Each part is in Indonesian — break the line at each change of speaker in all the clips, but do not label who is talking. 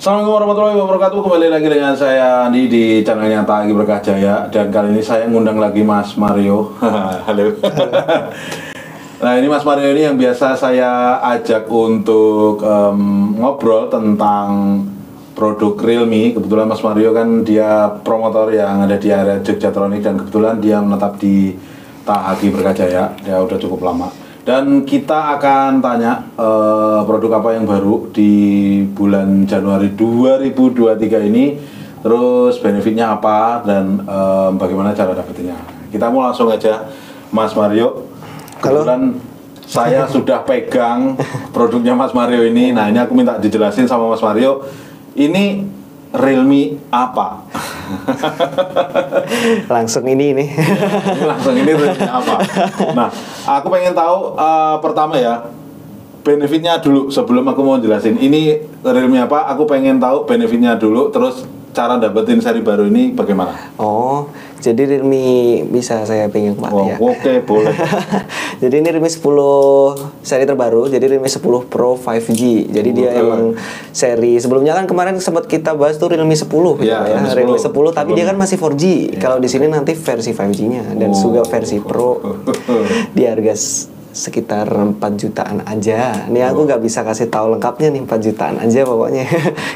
Assalamualaikum warahmatullahi wabarakatuh. Kembali lagi dengan saya Andi di channelnya Tagi Berkah Jaya. Dan kali ini saya ngundang lagi Mas Mario. Halo. Nah, ini Mas Mario ini yang biasa saya ajak untuk ngobrol tentang produk Realme. Kebetulan Mas Mario kan dia promotor yang ada di area Jogjatronic, dan kebetulan dia menetap di Tagi Berkah Jaya. Dia udah cukup lama. Dan kita akan tanya produk apa yang baru di bulan Januari 2023 ini, terus benefitnya apa, dan bagaimana cara dapetinnya. Kita mau langsung aja, Mas Mario. Kebetulan saya sudah pegang produknya Mas Mario ini. Nah, ini aku minta dijelasin sama Mas Mario, ini Realme apa?
Langsung ini nih.
Langsung ini Realme apa? Nah, aku pengen tahu pertama ya, benefitnya dulu sebelum aku mau jelasin ini Realme apa. Aku pengen tahu benefitnya dulu, terus cara dapetin seri baru ini bagaimana?
Oh, jadi Realme bisa saya pegang Pak ya.
Oke, boleh.
Jadi ini Realme 10 seri terbaru, jadi Realme 10 Pro 5G. Jadi dia emang seri sebelumnya kan kemarin sempat kita bahas tuh Realme 10 gitu ya. Realme 10 tapi dia kan masih 4G. Kalau di sini nanti versi 5G-nya dan juga versi Pro di harga sekitar 4 jutaan aja. Nih aku nggak bisa kasih tahu lengkapnya nih, 4 jutaan aja pokoknya.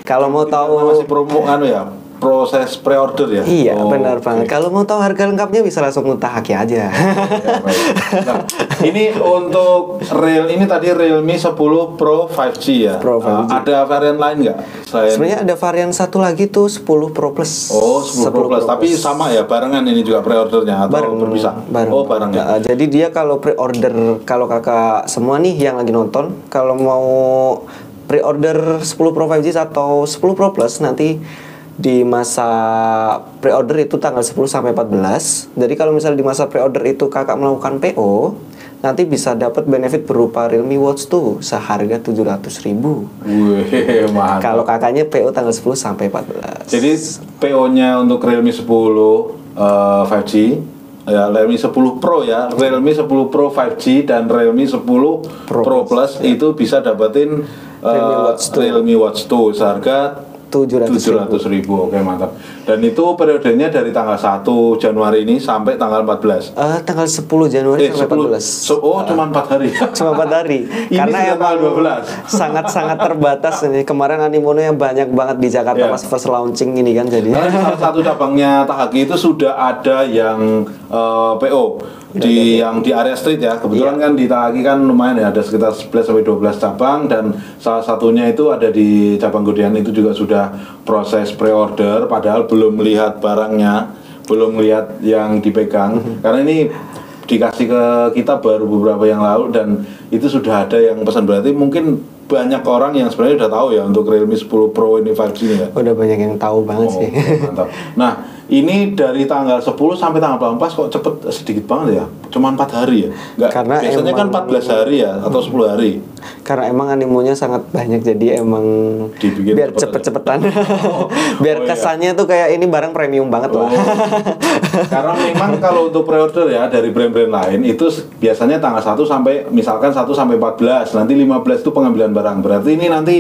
Kalau mau tahu
masih promo ya, proses pre-order ya.
Iya, benar banget. Kalau mau tahu harga lengkapnya bisa langsung Haki aja.
Nah, ini untuk ini tadi Realme 10 Pro 5G ya.
Pro 5G.
Ada varian lain nggak?
Sebenarnya ada varian satu lagi tuh 10 Pro Plus.
Oh, 10 Pro Plus. Tapi sama ya, barengan ini juga pre-ordernya atau berpisah?
Bareng.
Oh, bareng ya.
Jadi dia kalau pre-order, kalau kakak semua nih yang lagi nonton, kalau mau pre-order 10 Pro 5G atau 10 Pro Plus nanti di masa pre-order itu tanggal 10 sampai 14. Jadi kalau misalnya di masa pre-order itu kakak melakukan PO, nanti bisa dapat benefit berupa Realme Watch 2 seharga 700.000.
Wih, mantap.
Kalau kakaknya PO tanggal 10 sampai 14.
Jadi PO-nya untuk Realme 10 5G ya, Realme 10 Pro ya, Realme 10 Pro 5G dan Realme 10 Pro Plus ya. Itu bisa dapetin Realme Watch 2 seharga 700.000. Oke, mantap. Dan itu periodenya dari tanggal 1 Januari ini sampai tanggal 14.
Tanggal 10 Januari sampai 14.
Cuma 4 hari.
Cuma 4 hari.
Karena emang 12.
Sangat-sangat terbatas ini. Kemarin animono yang banyak banget di Jakarta pas first launching ini kan, jadi.
Salah satu cabangnya Tahaki itu sudah ada yang PO yang di area street ya. Kebetulan kan di Tahaki kan lumayan ya, ada sekitar 11 sampai 12 cabang, dan salah satunya itu ada di cabang Godean, itu juga sudah proses pre-order padahal belum melihat barangnya, belum melihat yang dipegang. Karena ini dikasih ke kita baru beberapa yang lalu, dan itu sudah ada yang pesan. Berarti mungkin banyak orang yang sebenarnya udah tahu ya untuk Realme 10 Pro ini 5G ya.
Udah banyak yang tahu banget sih.
Mantap. Nah, ini dari tanggal 10 sampai tanggal 14 kok cepet sedikit banget ya? Cuma 4 hari ya? Nggak,
karena
biasanya kan 14 hari ya, atau 10 hari.
Karena emang animonya sangat banyak, jadi emang
dibikin
biar cepet-cepetan. Biar kesannya tuh kayak ini barang premium banget lah.
Karena memang kalau untuk pre-order ya dari brand-brand lain itu biasanya tanggal 1 sampai misalkan 1 sampai 14, nanti 15 itu pengambilan barang. Berarti ini nanti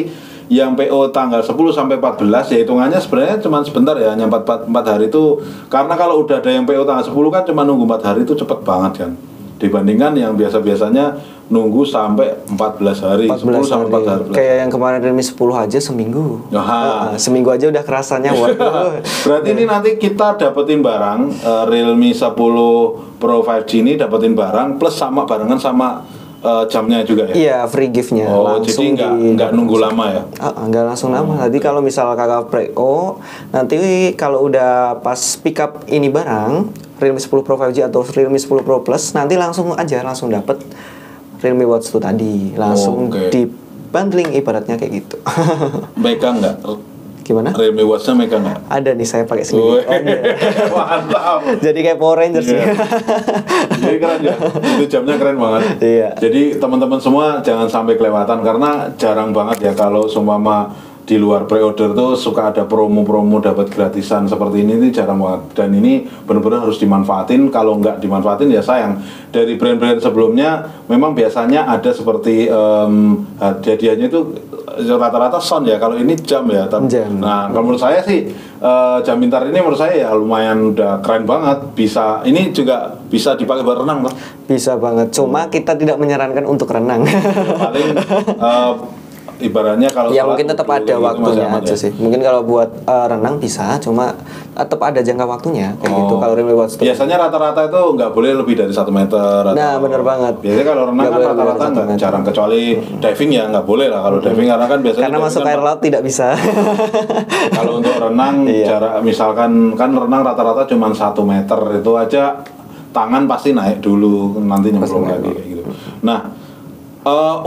yang PO tanggal 10 sampai 14 ya hitungannya sebenarnya cuma sebentar ya, hanya 4 hari itu. Karena kalau udah ada yang PO tanggal 10 kan cuma nunggu 4 hari itu cepet banget kan, dibandingkan yang biasanya nunggu sampai 14 hari, 10 sampai 14 hari.
Kayak yang kemarin Realme 10 aja seminggu. Seminggu aja udah kerasanya. Waduh.
Berarti ini nanti kita dapetin barang Realme 10 Pro 5G ini dapetin barang plus sama barengan sama jamnya juga ya? Iya,
free gift-nya.
Jadi nggak nunggu lama ya?
Nggak langsung lama. Jadi kalau misal kakak pre-o, nanti kalau udah pas pick up ini barang Realme 10 Pro 5G atau Realme 10 Pro Plus, nanti langsung dapet Realme Watch 2 tadi. Langsung di bundling ibaratnya kayak gitu.
Megang nggak?
Gimana?
Realme Watch-nya megang nggak?
Ada nih, saya pakai sendiri.
Mantap.
Jadi kayak Power Rangers sih.
Jadi keren ya. Itu jamnya keren banget.
Iya.
Jadi teman-teman semua jangan sampai kelewatan, karena jarang banget ya kalau seumpama di luar pre-order tuh suka ada promo-promo dapat gratisan seperti ini jarang banget, dan ini benar-benar harus dimanfaatin. Kalau nggak dimanfaatin ya sayang. Dari brand-brand sebelumnya memang biasanya ada seperti hadiahnya itu rata-rata sound ya, kalau ini jam ya. Nah kalau menurut saya sih jam pintar ini menurut saya ya lumayan udah keren banget. Bisa, ini juga bisa dipakai buat renang toh?
Bisa banget, cuma kita tidak menyarankan untuk renang.
Paling ibaratnya kalau
ya mungkin tetap ada waktunya aja sih. Mungkin kalau buat renang bisa, cuma tetap ada jangka waktunya kayak gitu. Kalau Realme Watch tuh
biasanya rata-rata itu nggak boleh lebih dari 1 meter.
Nah bener banget.
Biasanya kalau renang kan rata-rata nggak, jarang, kecuali diving ya nggak boleh lah kalau diving, karena kan biasanya
karena masuk air laut tidak bisa.
Kalau untuk renang jarak misalkan kan renang rata-rata cuma 1 meter, itu aja tangan pasti naik dulu, nanti nyemplung lagi kayak gitu. Nah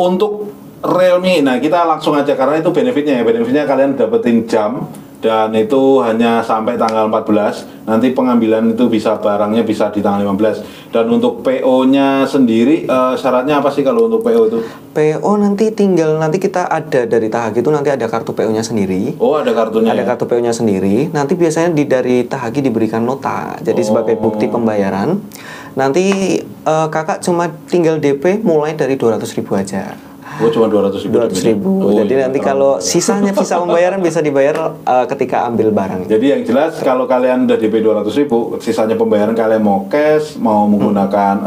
untuk Realme, nah kita langsung aja karena itu benefitnya ya. Benefitnya kalian dapetin jam, dan itu hanya sampai tanggal 14. Nanti pengambilan itu bisa, barangnya bisa di tanggal 15. Dan untuk PO-nya sendiri syaratnya apa sih kalau untuk PO itu?
PO nanti tinggal, nanti kita ada dari Tahagi itu nanti ada kartu PO-nya sendiri.
Oh ada kartunya.
Ada kartu PO-nya sendiri. Nanti biasanya dari Tahagi diberikan nota. Jadi sebagai bukti pembayaran. Nanti kakak cuma tinggal DP mulai dari 200.000 aja.
Oh cuma 200.000.
Oh, jadi nanti kalau sisa pembayaran bisa dibayar ketika ambil barang.
Jadi yang jelas kalau kalian udah DP 200.000, sisanya pembayaran kalian mau cash, mau menggunakan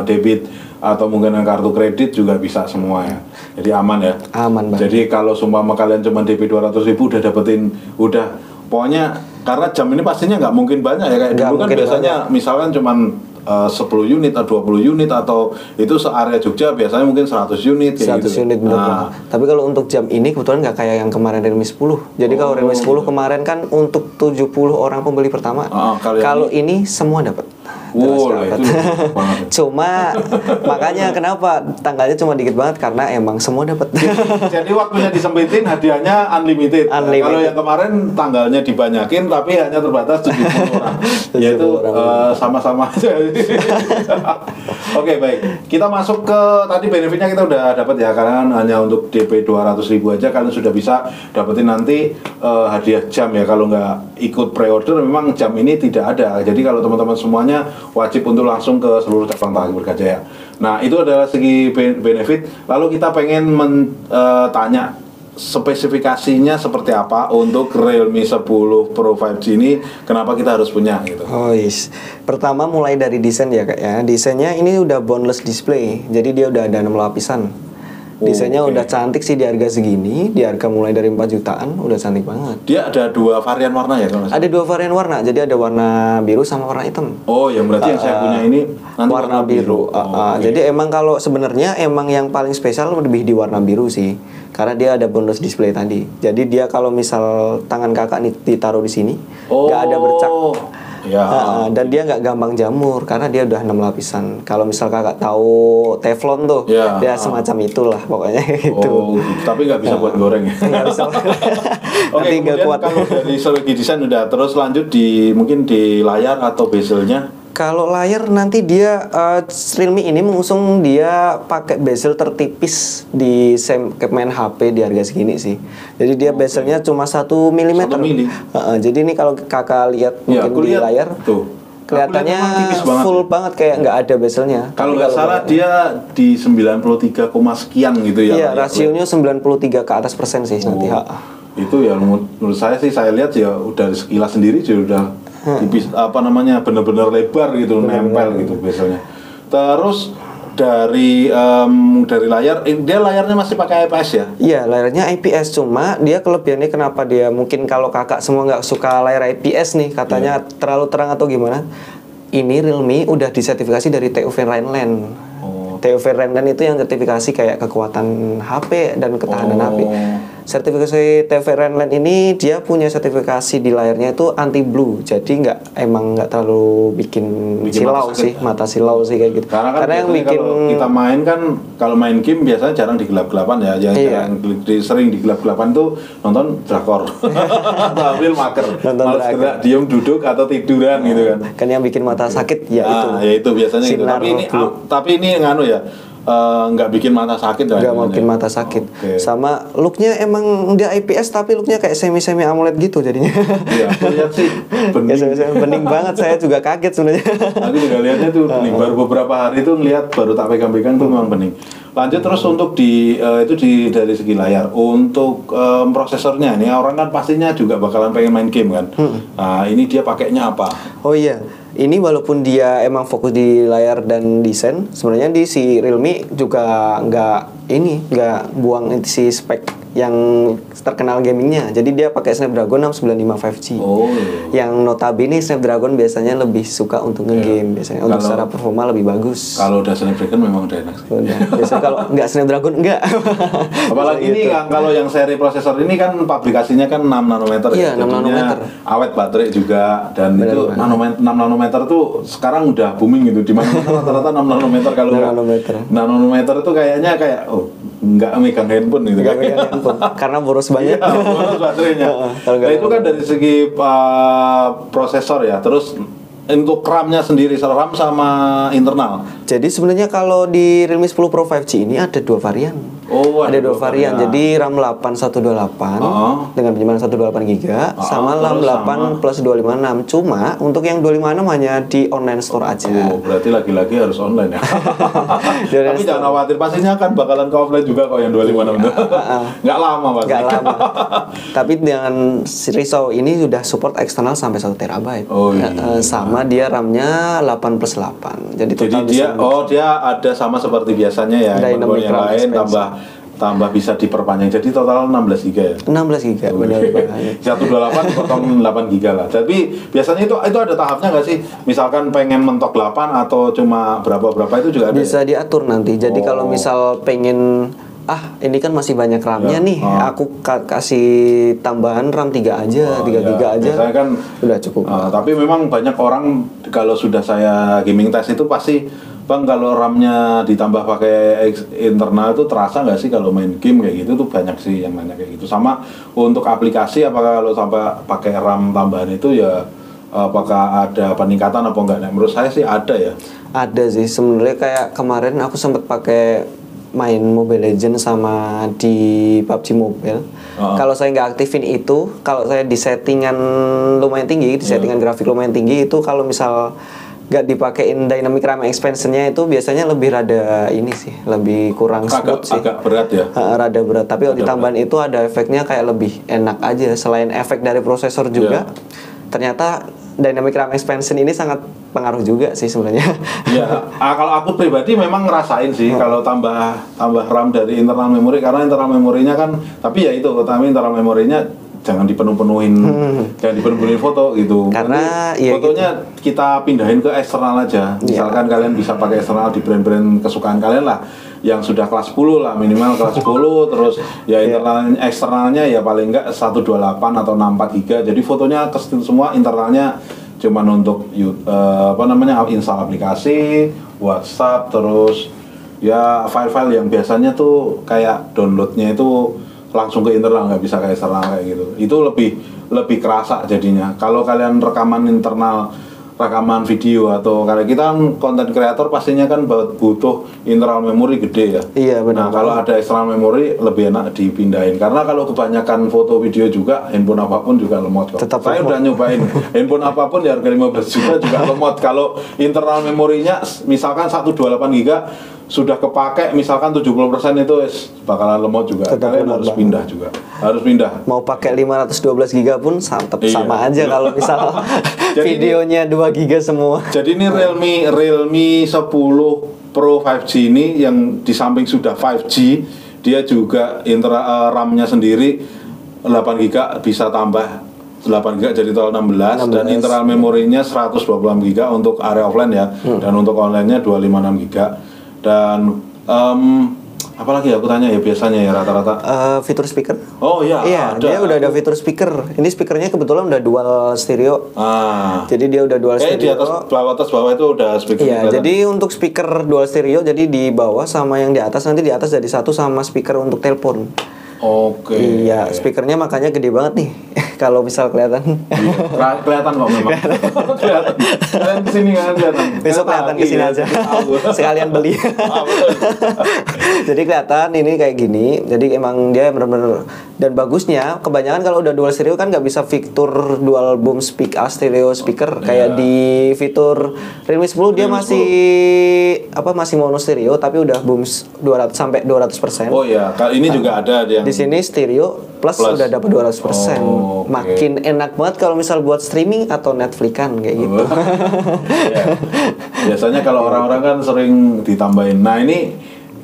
debit atau menggunakan kartu kredit juga bisa semua ya. Jadi aman ya.
Aman banget.
Jadi kalau sumpama kalian cuma DP 200.000 udah dapetin, udah pokoknya, karena jam ini pastinya nggak mungkin banyak ya, kayak dulu kan biasanya banyak. Misalkan cuman 10 unit atau 20 unit, atau itu se-area Jogja biasanya mungkin 100 unit kayak
100 gitu. Unit benar. Tapi kalau untuk jam ini kebetulan nggak kayak yang kemarin Realme 10. Jadi kalau Realme 10 kemarin kan untuk 70 orang pembeli pertama. Kalau ini semua dapat.
Wow, itu
cuma makanya kenapa tanggalnya cuma dikit banget, karena emang semua dapat.
Jadi waktunya disempitin, hadiahnya unlimited. Kalau yang kemarin tanggalnya dibanyakin tapi hanya terbatas 70 orang. Yaitu sama-sama aja. Oke, baik. Kita masuk ke tadi benefitnya kita udah dapat ya, karena hanya untuk DP 200.000 aja kalian sudah bisa dapetin nanti hadiah jam ya. Kalau nggak ikut pre-order memang jam ini tidak ada. Jadi kalau teman-teman semuanya wajib untuk langsung ke seluruh cabang Tahagi Berkajaya. Nah itu adalah segi benefit. Lalu kita pengen tanya spesifikasinya seperti apa untuk Realme 10 Pro 5G ini, kenapa kita harus punya gitu.
Pertama mulai dari desain ya kak ya. Desainnya ini udah boneless display, jadi dia udah ada 6 lapisan. Desainnya udah cantik sih di harga segini, di harga mulai dari 4 jutaan, udah cantik banget.
Dia ada 2 varian warna ya kalau
ada 2 varian warna, jadi ada warna biru sama warna hitam.
Oh yang berarti yang saya punya ini
warna biru. Jadi emang kalau sebenarnya emang yang paling spesial lebih di warna biru sih, karena dia ada bonus display tadi. Jadi dia kalau misal tangan kakak nih ditaruh di sini, nggak ada bercak. Ya. Dan dia nggak gampang jamur karena dia udah 6 lapisan. Kalau misal kakak tahu teflon tuh, ya semacam itulah pokoknya gitu.
Tapi nggak bisa buat goreng ya.
Nggak bisa.
Oke, kemudian kuat. Kalau dari segi desain udah, terus lanjut mungkin di layar atau bezelnya.
Kalau layar nanti dia Realme ini mengusung dia pakai bezel tertipis di segmen HP di harga segini sih. Jadi dia bezelnya cuma 1 mm. Jadi ini kalau kakak lihat mungkin di layar tuh kelihatannya full banget kayak nggak ada bezelnya.
Kalau nggak salah dia di 93, sekian gitu ya.
Iya, rasionya 93 ke atas persen sih nanti.
Itu ya menurut saya sih, saya lihat ya udah sekilas sendiri sudah tipis, bener-bener lebar gitu, nempel gitu biasanya. Terus dari layar, dia layarnya masih pakai IPS ya?
Iya, layarnya IPS, cuma dia kelebihannya kenapa dia mungkin kalau kakak semua nggak suka layar IPS nih, katanya terlalu terang atau gimana. Ini Realme udah disertifikasi dari TÜV Rheinland. TÜV Rheinland itu yang sertifikasi kayak kekuatan HP dan ketahanan HP. Sertifikasi TÜV Rheinland ini dia punya sertifikasi di layarnya itu anti blue, jadi nggak terlalu bikin silau sih, mata silau sih kayak gitu.
Karena yang bikin kalau kita main kan, kalau main game biasanya jarang di gelap-gelapan ya, jarang sering di gelap-gelapan tuh nonton drakor atau ambil maker, malas gerak, diem duduk atau tiduran gitu kan.
Kan yang bikin mata sakit ya itu.
Ya itu biasanya gitu. Tapi ini nganu ya. nggak bikin mata sakit lah.
Nggak bikin mata sakit. Sama looknya emang dia IPS tapi looknya kayak semi AMOLED gitu jadinya.
Iya, lihat sih bening.
Bening banget, saya juga kaget sebenarnya.
Aku juga lihatnya tuh bening. Baru beberapa hari itu ngeliat, baru tak pegang-pegang tuh memang bening. Lanjut terus untuk dari segi layar. Untuk prosesornya nih, orang kan pastinya juga bakalan pengen main game kan. Nah, ini dia pakainya apa?
Oh iya. Ini walaupun dia emang fokus di layar dan desain, sebenarnya di si Realme juga nggak buang si spek yang terkenal gamingnya. Jadi dia pakai Snapdragon 695 5G.
Oh.
Yang notabene Snapdragon biasanya lebih suka untuk ngegame, biasanya untuk secara performa lebih bagus.
Kalau udah Snapdragon memang udah enak sih.
Biasanya kalau nggak Snapdragon enggak.
Apalagi ini kan kalau yang seri prosesor ini kan pabrikasinya kan 6 nanometer.
Iya, 6 nanometer.
Awet baterai juga, dan itu 6 nanometer tuh sekarang udah booming gitu. Di mana rata-rata 6 nanometer. Kalau 6 nanometer itu kayaknya kayak nggak megang handphone gitu.
Nggak megang handphone karena boros banget.
Iya, boros baterainya. Nah, itu kan dari segi prosesor ya. Terus untuk RAM-nya sendiri, RAM sama internal.
Jadi sebenarnya kalau di Realme 10 Pro 5G ini ada dua varian.
Oh,
ada dua varian. Jadi RAM 8128 dengan penyimpanan 128 GB sama RAM 8 plus 256. Cuma untuk yang 256 hanya di online store aja.
Oh, berarti lagi-lagi harus online ya. Tapi jangan khawatir, pastinya kan bakalan ke offline juga kok yang 256 itu. Nggak lama pasti.
Nggak lama. Tapi dengan Risau ini sudah support eksternal sampai 1 TB.
Oh, iya.
Sama dia RAM-nya 8 plus 8. Jadi
dia ada sama seperti biasanya ya.
Dynamic
yang lain tambah bisa diperpanjang. Jadi total 16 GB ya.
16 GB benar banget.
128 potong 8 GB lah. Tapi biasanya itu ada tahapnya nggak sih? Misalkan pengen mentok 8 atau cuma berapa itu juga ada.
Bisa diatur nanti. Jadi kalau misal pengen ini kan masih banyak RAM-nya nih, aku kasih tambahan RAM 3 aja, 3 GB aja.
Biasanya kan
udah cukup.
Tapi memang banyak orang kalau sudah saya gaming test itu pasti, Bang, kalau RAM-nya ditambah pakai internal itu terasa nggak sih kalau main game kayak gitu? Tuh banyak sih yang nanya kayak gitu. Sama untuk aplikasi, apakah kalau sampai pakai RAM tambahan itu ya apakah ada peningkatan apa enggak? Nah, menurut saya sih ada ya.
Ada sih sebenarnya, kayak kemarin aku sempat pakai main Mobile Legends sama di PUBG Mobile. Kalau saya nggak aktifin itu, kalau saya di settingan lumayan tinggi, di settingan grafik lumayan tinggi itu, kalau misal nggak dipakein dynamic RAM expansion-nya itu biasanya lebih rada ini sih, lebih kurang smooth sih.
Agak berat ya.
Rada berat. Tapi kalau ditambahin itu ada efeknya kayak lebih enak aja. Selain efek dari prosesor juga, ternyata dynamic RAM expansion ini sangat pengaruh juga sih sebenarnya. Ya,
kalau aku pribadi memang ngerasain sih kalau tambah RAM dari internal memory, karena internal memorinya kan, tapi ya itu, tapi internal memorinya jangan dipenuh-penuhin, jangan dipenuh-penuhin foto gitu.
Karena
ya fotonya gitu, kita pindahin ke eksternal aja. Misalkan kalian bisa pakai eksternal di brand-brand kesukaan kalian lah, yang sudah kelas 10 lah, minimal kelas 10, terus ya internal eksternalnya ya paling enggak 128 atau 64 GB. Jadi fotonya ke situ semua, internalnya cuman untuk install aplikasi, WhatsApp, terus ya file-file yang biasanya tuh kayak downloadnya itu langsung ke internal, nggak bisa ke eksternal kayak gitu. Itu lebih kerasa jadinya. Kalau kalian rekaman video atau karena kita kan konten kreator pastinya kan butuh internal memori gede ya.
Iya benar.
Nah kalau ada external memori lebih enak dipindahin, karena kalau kebanyakan foto video juga handphone apapun juga lemot kok. Saya udah nyobain handphone apapun ya harga 15 juta juga lemot. Kalau internal memorinya misalkan 128 GB sudah kepake misalkan 70% itu bakalan lemot juga. Kalian harus pindah juga. Harus pindah.
Mau pakai 512 GB pun sama aja kalau misal videonya 2 GB semua.
Jadi ini Realme 10 Pro 5G ini yang di samping sudah 5G, dia juga RAM-nya sendiri 8 GB bisa tambah 8 GB jadi total 16 dan internal memorinya 126 GB untuk area offline ya, dan untuk online-nya 256 GB. Dan apalagi ya aku tanya ya biasanya ya rata-rata
fitur speaker.
Oh iya,
dia udah ada fitur speaker. Ini speakernya kebetulan udah dual stereo. Jadi dia udah dual stereo.
Di atas bawah itu udah speaker.
Iya, jadi untuk speaker dual stereo, jadi di bawah sama yang di atas, nanti di atas jadi satu sama speaker untuk telepon.
Oke.
Iya, speakernya makanya gede banget nih. kalau misal kelihatan.
Kelihatan kok memang. Kelihatan. Kalian kesini kan kelihatan.
Besok kelihatan kesini aja. Sekalian beli. Jadi kelihatan ini kayak gini. Jadi emang dia benar-benar, dan bagusnya kebanyakan kalau udah dual stereo kan nggak bisa fitur dual boom stereo speaker kayak di fitur Realme 10 dia masih masih mono stereo tapi udah boom 200 sampai 200%.
Oh iya, kali ini juga ada yang
di sini stereo plus udah dapat 200%. Makin enak banget kalau misal buat streaming atau Netflix-an kayak gitu.
Ya. Biasanya kalau orang-orang kan sering ditambahin. Nah, ini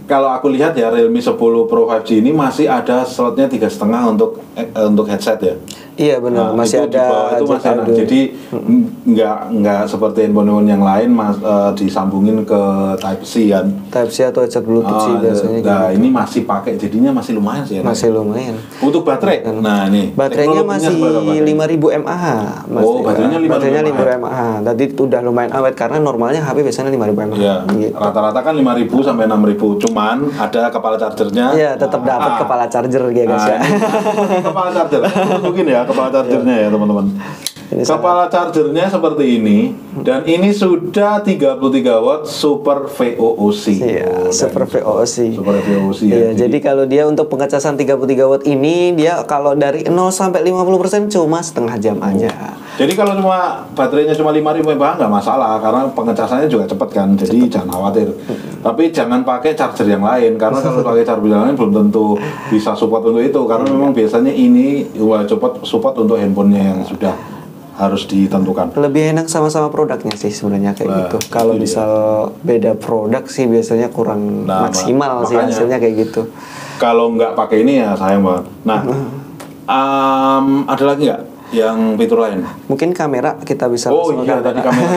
kalau aku lihat ya Realme 10 Pro 5G ini masih ada slotnya 3,5 untuk headset ya.
Iya benar, masih
itu
ada.
Di bawah itu masih ada. Jadi nggak seperti handphone yang lain disambungin ke Type C kan.
Type C atau headset Bluetooth sih biasanya.
Nah, ini masih pakai, jadinya masih lumayan sih ya.
Masih lumayan.
Untuk baterai. Nah, ini
baterainya masih 5000 mAh.
Baterainya
5000 mAh. Tadi udah lumayan awet karena normalnya HP biasanya 5000 mAh.
Iya. Gitu. Rata-rata kan 5000 sampai 6000. Cuman ada kepala chargernya.
Iya, tetap dapat kepala charger ya guys ya.
Kepala charger. Mungkin ya kepala chargernya ya teman-teman. Kepala chargernya seperti ini dan ini sudah 33 watt Super VOOC.
Iya, Super VOOC.
Super VOOC ya.
Iya, jadi kalau dia untuk pengecasan 33 watt ini dia kalau dari 0 sampai 50% cuma setengah jam aja.
Jadi kalau cuma baterainya cuma 5000 mAh nggak masalah karena pengecasannya juga cepat kan. Jadi jangan khawatir. Tapi jangan pakai charger yang lain karena kalau pakai charger yang lain belum tentu bisa support untuk itu karena memang biasanya ini support untuk handphonenya yang sudah harus ditentukan.
Lebih enak sama-sama produknya sih sebenarnya kayak gitu. Kalau misal beda produk sih biasanya kurang maksimal sih hasilnya kayak gitu.
Kalau nggak pakai ini ya sayang banget. Nah, ada lagi nggak yang fitur lain?
Mungkin kamera kita bisa.
Oh iya, tadi kamera.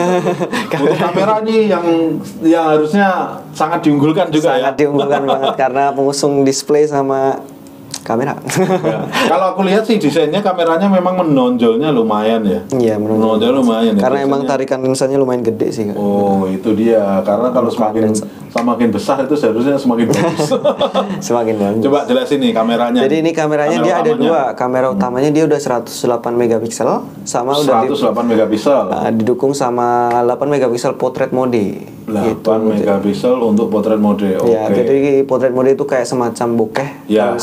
Untuk kamera nih yang harusnya sangat diunggulkan juga.
Sangat diunggulkan banget karena pengusung display sama kamera.
Ya. Kalau aku lihat sih desainnya kameranya memang menonjolnya lumayan ya.
Iya,
menonjol lumayan.
Karena emang tarikan lensanya lumayan gede sih kan.
Oh, itu dia. Karena kalau semakin besar itu seharusnya semakin bagus.
Semakin bagus.
Coba jelasin nih kameranya.
Jadi ini kameranya dia ada dua. Kamera utamanya dia udah 108 megapiksel sama
108 megapiksel.
Didukung sama 8 megapiksel portrait mode.
8 megapiksel untuk portrait mode. Oke.
Ya, jadi portrait mode itu kayak semacam bokeh.
Ya,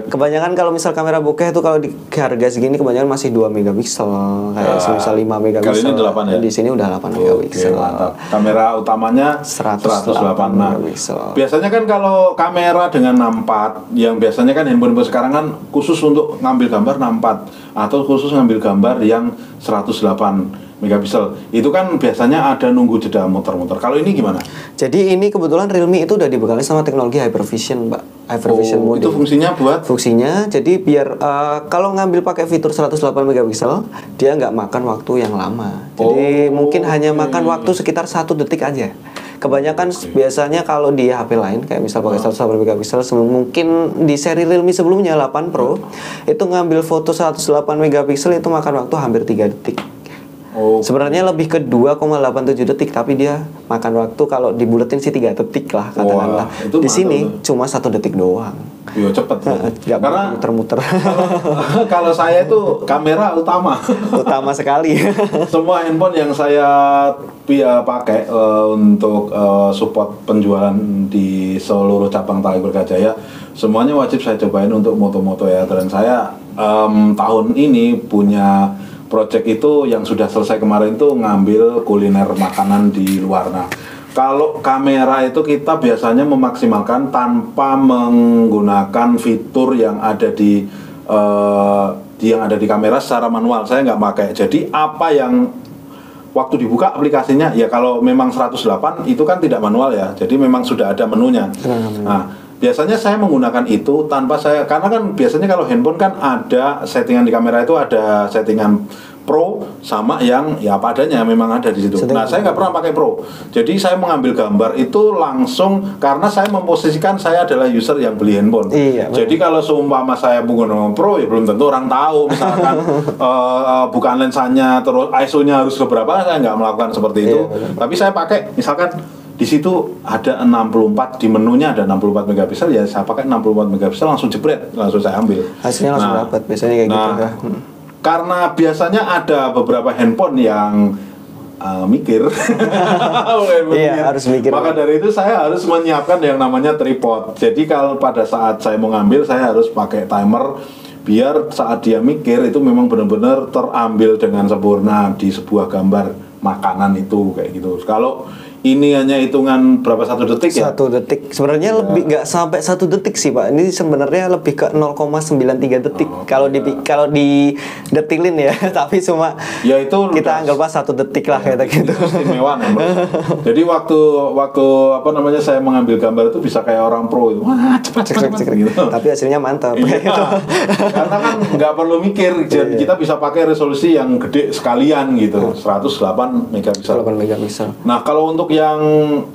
kebanyakan kalau misal kamera bokeh itu kalau di harga segini kebanyakan masih 2 megapiksel kayak misal 5 megapiksel.
Kali ini 8 ya.
Di sini udah 8 megapiksel.
Mantap. Kamera utamanya 108 megapiksel. Biasanya kan kalau kamera dengan 64 yang biasanya kan handphone sekarang kan khusus untuk ngambil gambar 64 atau khusus ngambil gambar yang 108 megapiksel itu kan biasanya ada nunggu jeda muter-muter. Kalau ini gimana?
Jadi ini kebetulan Realme itu udah dibekali sama teknologi Hypervision, Mbak. Hypervision mode.
Itu fungsinya buat?
Fungsinya jadi biar kalau ngambil pakai fitur 108 megapiksel dia nggak makan waktu yang lama. Jadi mungkin hanya makan waktu sekitar 1 detik aja. Kebanyakan biasanya kalau di HP lain kayak misal pakai 108 megapiksel mungkin di seri Realme sebelumnya 8 Pro itu ngambil foto 108 megapiksel itu makan waktu hampir 3 detik. Sebenarnya lebih ke 2,87 detik tapi dia makan waktu kalau dibuletin sih 3 detik lah katakanlah. Di sini cuma 1 detik doang.
Iya cepet.
Karena muter-muter.
Kalau saya itu kamera utama.
Utama sekali.
Semua handphone yang saya pakai untuk support penjualan di seluruh cabang Tali Berkajaya semuanya wajib saya cobain untuk moto-moto ya. Dan saya tahun ini punya project itu yang sudah selesai kemarin itu ngambil kuliner makanan di luar. Nah, kalau kamera itu kita biasanya memaksimalkan tanpa menggunakan fitur yang ada di kamera secara manual. Saya nggak pakai. Jadi apa yang waktu dibuka aplikasinya ya kalau memang 108 itu kan tidak manual ya. Jadi memang sudah ada menunya. Nah, biasanya saya menggunakan itu tanpa karena kan biasanya kalau handphone kan ada settingan di kamera itu ada settingan Pro sama yang ya apa adanya memang ada di situ. Nah, saya nggak pernah pakai Pro. Jadi saya mengambil gambar itu langsung karena saya memposisikan saya adalah user yang beli handphone.
Iya,
jadi kalau seumpama saya menggunakan Pro ya belum tentu orang tahu misalkan bukan lensanya terus ISO-nya harus keberapa, saya nggak melakukan seperti itu. Tapi saya pakai misalkan di situ ada 64, di menunya ada 64 megapiksel, ya saya pakai 64 megapiksel langsung jebret, langsung saya ambil.
Hasilnya langsung dapat, biasanya kayak gitu ya.
Karena biasanya ada beberapa handphone yang mikir.
Iya, harus mikir.
Maka dari itu saya harus menyiapkan yang namanya tripod. Jadi kalau pada saat saya mau ngambil, saya harus pakai timer biar saat dia mikir itu memang benar-benar terambil dengan sempurna di sebuah gambar makanan itu kayak gitu. Kalau ini hanya hitungan berapa 1 detik ya?
1 detik. Sebenarnya lebih nggak sampai 1 detik sih, Pak. Ini sebenarnya lebih ke 0,93 detik. Kalau di detilin ya, tapi cuma
ya itu
kita anggaplah 1 detik lah kayak gitu.
Istimewa Jadi waktu apa namanya saya mengambil gambar itu bisa kayak orang pro itu. Wah, cepat gitu.
Tapi hasilnya mantap.
Iya. Karena kan nggak perlu mikir, kita bisa pakai resolusi yang gede sekalian gitu, 108 megapiksel.
8 megapiksel.
Nah, kalau untuk yang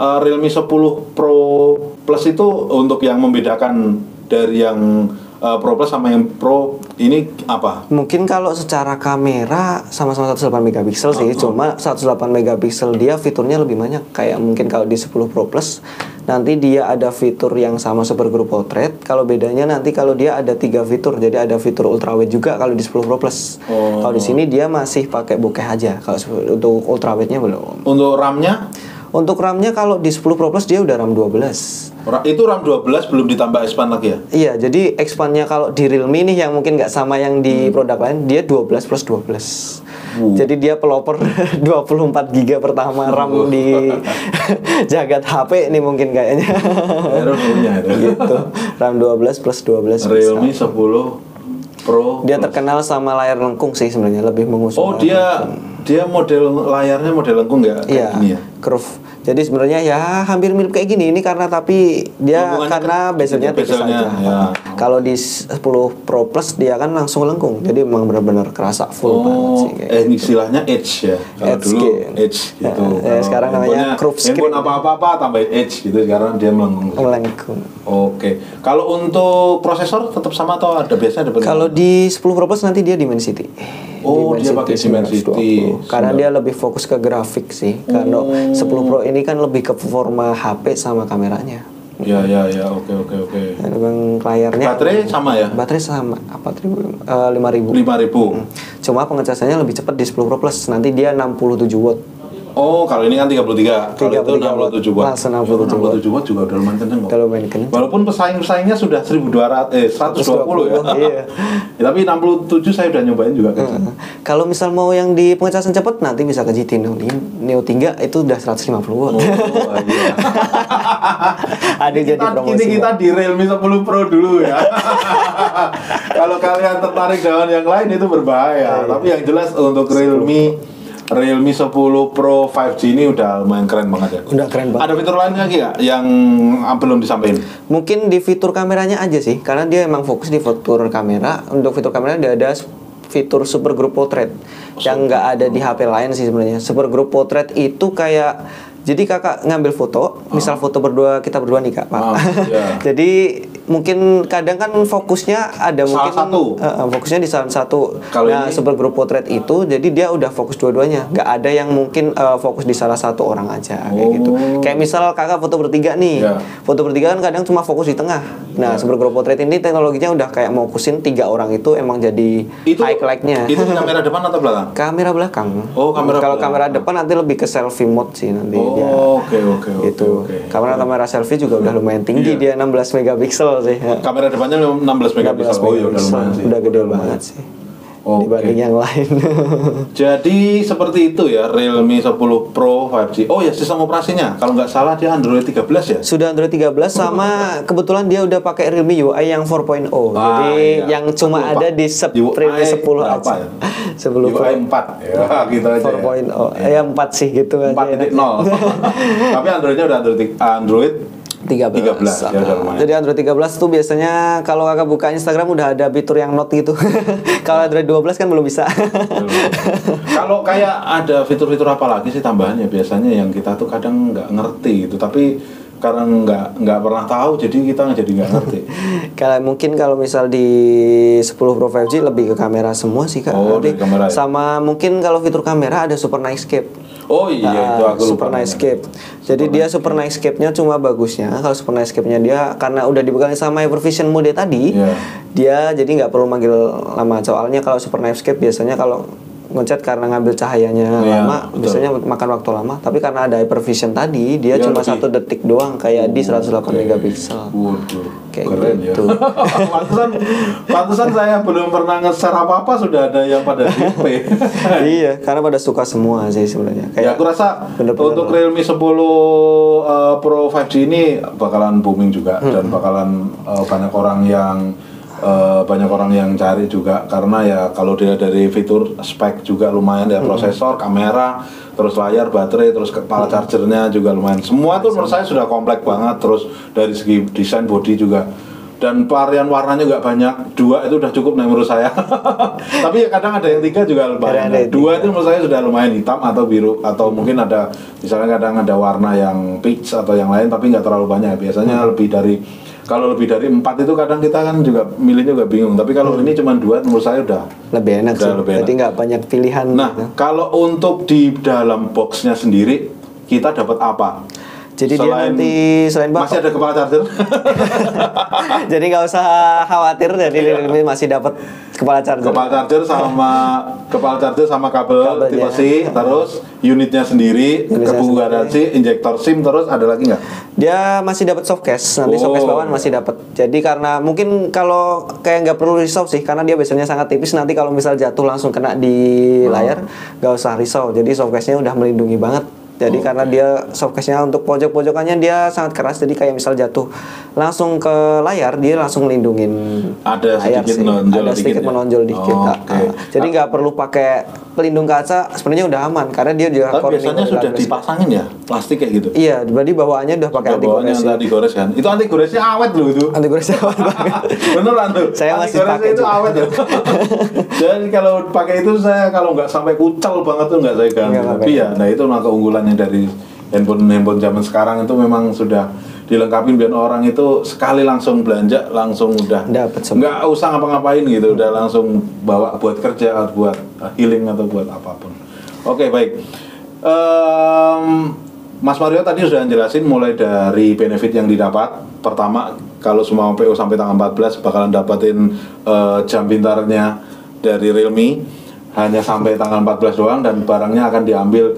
Realme 10 Pro Plus itu untuk yang membedakan dari yang Pro Plus sama yang Pro ini apa?
Mungkin kalau secara kamera sama-sama 108 megapiksel sih, cuma 108 megapiksel dia fiturnya lebih banyak. Kayak mungkin kalau di 10 Pro Plus nanti dia ada fitur yang sama Super Group Portrait. Kalau bedanya nanti kalau dia ada 3 fitur, jadi ada fitur ultrawide juga kalau di 10 Pro Plus. Kalau di sini dia masih pakai bokeh aja. Kalau untuk ultrawide-nya belum.
Untuk RAM-nya?
Untuk RAM-nya kalau di 10 Pro Plus dia udah RAM 12.
Itu RAM 12 belum ditambah expand lagi ya?
Iya, jadi expand-nya kalau di Realme nih yang mungkin nggak sama yang di produk lain, dia 12 plus 12. Jadi dia pelopor 24 GB pertama RAM di jagat HP nih mungkin kayaknya. Gitu. RAM 12 plus 12.
Realme 10 Pro.
Dia terkenal sama layar lengkung sih sebenarnya, lebih mengusung.
Oh, dia model layarnya model lengkung nggak?
Iya,
ini ya?
curve. Jadi sebenarnya ya hampir mirip kayak gini ini karena tapi dia karena bezelnya tipis aja. Ya. Kalau di 10 Pro Plus dia kan langsung lengkung. Jadi memang benar-benar kerasa full banget sih kayak
ini istilahnya edge ya. Kalau dulu edge gitu.
Sekarang namanya curve screen.
Handphone apa-apa tambahin edge gitu, sekarang dia melengkung.
Melengkung.
Oke. Kalau untuk prosesor tetap sama atau ada biasanya ada?
Kalau di 10 Pro Plus nanti dia Dimensity.
Oh, dia pakai Dimensity.
Karena dia lebih fokus ke grafik sih. Karena 10 Pro ini kan lebih ke performa HP sama kameranya.
Ya, oke.
Dan memang layarnya.
Baterai sama ya?
Baterai sama. Apa 5.000.
5.000.
Cuma pengecasannya lebih cepat di 10 Pro Plus. Nanti dia 67 watt.
Oh, kalau ini kan 33. Kalau itu 67 watt.
67
watt juga udah lumayan kenceng kok.
Udah lumayan kenceng.
Walaupun pesaing-pesaingnya sudah 120 ya.
Iya.
Ya, tapi 67 saya udah nyobain juga kenceng.
Kalau misal mau yang di pengecasan cepat nanti bisa ke GT Neo 3 itu udah 150 watt.
Oh, iya.
Ada jadi promosi.
Kita di Realme 10 Pro dulu ya. Kalau kalian tertarik dengan yang lain itu berbahaya. Tapi yang jelas untuk Realme 10 Pro 5G ini udah lumayan keren banget ya.
Udah keren banget.
Ada fitur lain lagi nggak yang belum disampaikan?
Mungkin di fitur kameranya aja sih, karena dia emang fokus di fitur kamera. Untuk fitur kamera dia ada fitur Super Group Portrait yang nggak ada di HP lain sih sebenarnya. Super Group Portrait itu kayak jadi kakak ngambil foto, misal foto kita berdua nih kak, Pak.
Yeah.
Jadi mungkin kadang kan fokusnya ada fokusnya di salah satu. Nah, Super Group Portrait itu jadi dia udah fokus dua-duanya, nggak ada yang mungkin fokus di salah satu orang aja kayak gitu. Kayak misal kakak foto bertiga nih, foto bertiga kan kadang cuma fokus di tengah. Nah, Super Group Portrait ini teknologinya udah kayak mau fokusin 3 orang itu emang jadi highlight-nya.
Itu kamera depan atau belakang?
Kamera belakang.
Oh,
Kalau kamera depan nanti lebih ke selfie mode sih nanti.
Oke.
Kamera selfie juga udah lumayan tinggi, dia 16 megapiksel sih.
Kamera depannya 16 megapiksel. Oh, ya udah lumayan sih.
Udah gede banget sih. Dibanding yang lain.
Jadi seperti itu ya Realme 10 Pro 5G. Oh ya, sistem operasinya kalau nggak salah dia Android 13 ya?
Sudah Android 13 sama kebetulan dia udah pakai Realme UI yang 4.0. Jadi yang cuma ada di Realme 10 aja.
Ya?
10
UI 4 ya, gitu aja.
4.0. Ya 4 sih gitu aja.
4.0. Tapi Androidnya udah Android 13 ya,
jadi Android 13 tuh biasanya kalau kakak buka Instagram udah ada fitur yang note gitu. Kalau Android 12 kan belum bisa.
Kalau kayak ada fitur-fitur apa lagi sih tambahannya biasanya yang kita tuh kadang nggak ngerti gitu, tapi karena nggak pernah tahu jadi kita jadi nggak ngerti.
Kalau misal di 10 Pro 5G lebih ke kamera semua sih kak.
Kamera.
Sama mungkin kalau fitur kamera ada Super Night Scape.
Oh iya, itu aku lupa.
Super Nightscape. Jadi dia Super Nightscape-nya cuma bagusnya kalau Super Nightscape-nya dia karena udah dibekali sama Hypervision mode tadi, dia jadi nggak perlu manggil lama. Soalnya kalau Super Nightscape biasanya kalau ngecat karena ngambil cahayanya lama, biasanya makan waktu lama. Tapi karena ada Hypervision tadi, dia cuma 1 detik doang kayak di 108 megapiksel. Kayak
keren
gitu.
Ya. Pantesan saya belum pernah nge-share apa-apa sudah ada yang pada DP.
Iya, karena pada suka semua sih sebenarnya.
Ya aku rasa untuk Realme 10 Pro 5G ini bakalan booming juga dan bakalan banyak orang yang cari juga karena ya kalau dia dari fitur spek juga lumayan ya, prosesor, kamera, terus layar, baterai, terus kepala chargernya juga lumayan. Semua tuh menurut saya sudah komplek banget, terus dari segi desain body juga. Dan varian warnanya juga banyak, 2 itu udah cukup menurut saya. Tapi ya kadang ada yang 3 juga lumayan. 2 itu menurut saya sudah lumayan, hitam atau biru atau mungkin ada misalnya kadang ada warna yang peach atau yang lain tapi nggak terlalu banyak. Biasanya kalau lebih dari 4 itu kadang kita kan juga milihnya juga bingung. Tapi kalau ini cuma 2 menurut saya udah
lebih enak sih. Jadi nggak banyak pilihan.
Nah,
gitu.
Kalau untuk di dalam boxnya sendiri kita dapat apa?
Jadi selain
masih ada kepala charger.
Jadi nggak usah khawatir, jadi Realme masih dapat kepala charger.
Kepala charger sama kabel tipe C, terus unitnya sendiri, kebuku garansi, injektor SIM, terus ada lagi nggak?
Dia masih dapat softcase, nanti softcase bawaan masih dapat. Jadi karena mungkin kalau kayak nggak perlu risau sih, karena dia biasanya sangat tipis. Nanti kalau misal jatuh langsung kena di layar, nggak usah risau. Jadi softcase-nya udah melindungi banget. Jadi karena dia softcase-nya untuk pojok-pojokannya dia sangat keras, jadi kayak misal jatuh langsung ke layar dia langsung melindungin layar sih. Ada sedikit menonjol dikit. Jadi nggak perlu pakai pelindung kaca, sebenarnya udah aman karena dia juga
biasanya sudah dipasangin ya plastik kayak gitu.
Iya, berarti bawaannya udah pakai
anti gores kan. Itu anti goresnya awet loh itu.
Anti goresnya awet banget.
Beneran tuh.
Saya masih pakai
itu awet ya. Dan kalau pakai itu saya kalau nggak sampai kucel banget tuh nggak saya ganti. Tapi ya, nah itu memang keunggulannya dari handphone zaman sekarang itu memang sudah dilengkapi biar orang itu sekali langsung belanja langsung udah nggak usah ngapa-ngapain gitu, udah langsung bawa buat kerja, buat healing atau buat apapun. Oke, baik. Mas Mario tadi sudah jelasin mulai dari benefit yang didapat. Pertama, kalau semua PO sampai tanggal 14 bakalan dapatin jam pintarnya dari Realme hanya sampai tanggal 14 doang, dan barangnya akan diambil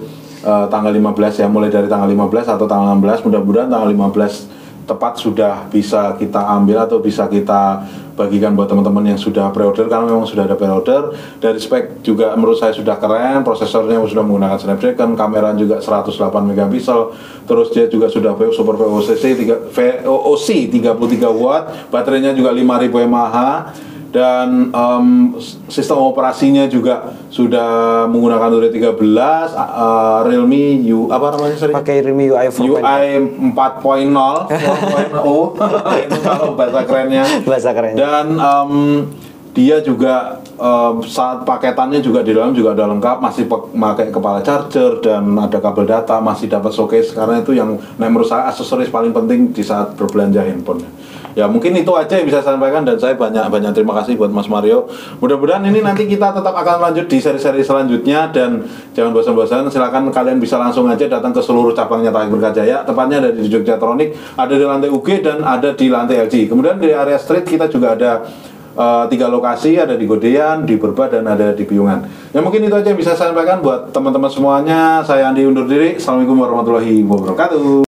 tanggal 15 ya, mulai dari tanggal 15 atau tanggal 16. Mudah-mudahan tanggal 15 tepat sudah bisa kita ambil atau bisa kita bagikan buat teman-teman yang sudah pre-order, karena memang sudah ada pre-order. Dari spek juga menurut saya sudah keren, prosesornya sudah menggunakan Snapdragon, kamera juga 108 megapiksel, terus dia juga sudah Super VOC 33 watt, baterainya juga 5000 mAh, dan sistem operasinya juga sudah menggunakan Android 13, Realme
pakai Realme UI 4.0.
Itu kalau bahasa kerennya. Dan dia juga saat paketannya juga di dalam juga ada lengkap, masih pakai kepala charger dan ada kabel data, masih dapat showcase, karena itu yang menurut saya aksesoris paling penting di saat berbelanja handphone. Ya mungkin itu aja yang bisa saya sampaikan, dan saya banyak terima kasih buat Mas Mario. Mudah-mudahan ini nanti kita tetap akan lanjut di seri-seri selanjutnya, dan jangan bosan-bosan, silakan kalian bisa langsung aja datang ke seluruh cabangnya Tagih Berkajaya. Tepatnya ada di Jogjatronic, ada di lantai UG dan ada di lantai LG. Kemudian di area street kita juga ada 3 lokasi, ada di Godean, di Burba, dan ada di Piungan. Ya mungkin itu aja yang bisa saya sampaikan buat teman-teman semuanya. Saya Andi undur diri. Assalamualaikum warahmatullahi wabarakatuh.